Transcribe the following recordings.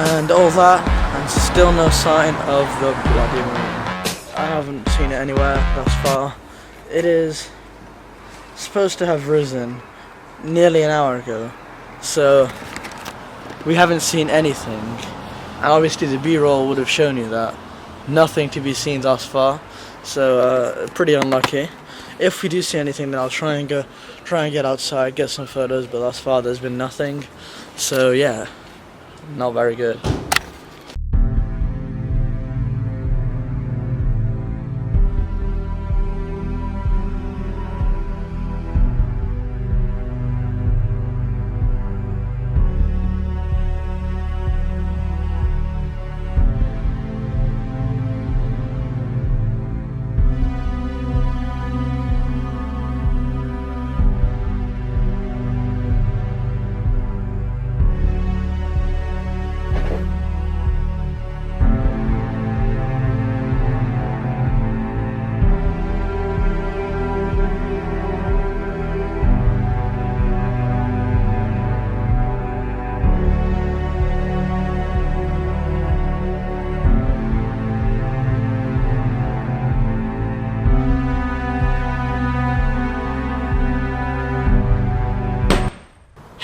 and all that, and still no sign of the bloody moon. I haven't seen it anywhere thus far. It is supposed to have risen nearly an hour ago, so we haven't seen anything, and obviously the B-roll would have shown you that. Nothing to be seen thus far, so pretty unlucky. If we do see anything, then I'll try and get outside, get some photos, but thus far there's been nothing, so yeah, not very good.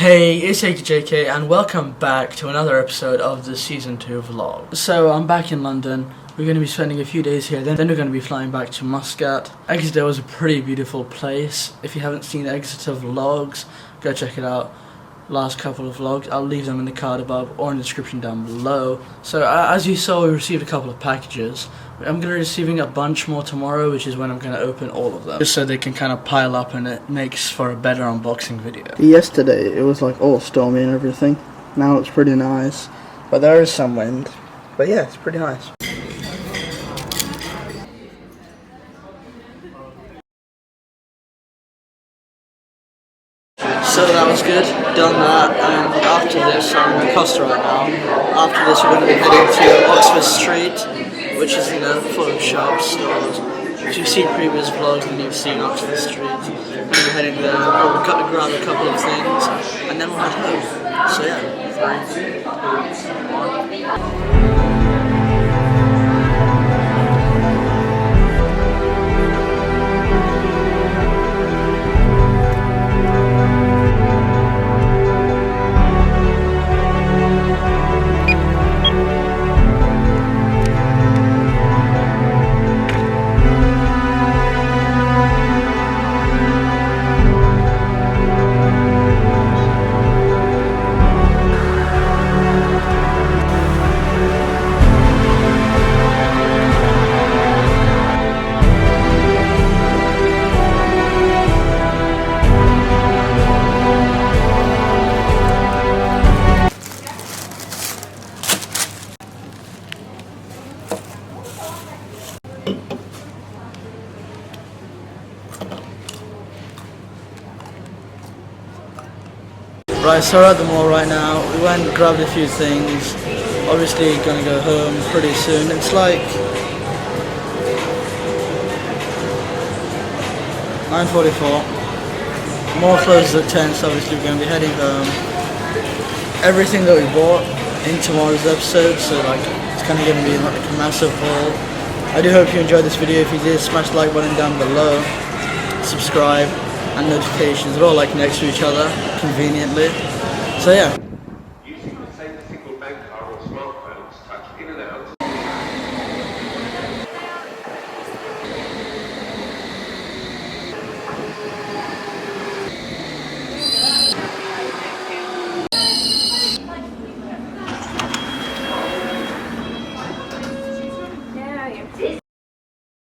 Hey, it's AKAJK and welcome back to another episode of the Season 2 vlog. So I'm back in London. We're going to be spending a few days here, then we're going to be flying back to Muscat. Exeter was a pretty beautiful place. If you haven't seen Exeter vlogs, go check it out. Last couple of vlogs, I'll leave them in the card above or in the description down below. So as you saw, we received a couple of packages. I'm going to be receiving a bunch more tomorrow, which is when I'm going to open all of them, just so they can kind of pile up and it makes for a better unboxing video. Yesterday it was like all stormy and everything. Now it's pretty nice, but there is some wind. But yeah, it's pretty nice. So that was good, done that, and after this, I'm in Costa right now. After this we're going to be heading to Oxford Street, which is, you know, full of shops, stores. If you've seen previous vlogs, then you've seen Oxford Street. We're going to be heading there, we'll grab a couple of things, and then we'll head home. So yeah. Right, so we're at the mall right now. We went and grabbed a few things. Obviously gonna go home pretty soon. It's like 9:44. Mall closes at 10, so obviously we're gonna be heading home. Everything that we bought in tomorrow's episode, so like it's kind of gonna be like a massive haul. I do hope you enjoyed this video. If you did, smash the like button down below. Subscribe. And notifications are all like next to each other conveniently. So yeah.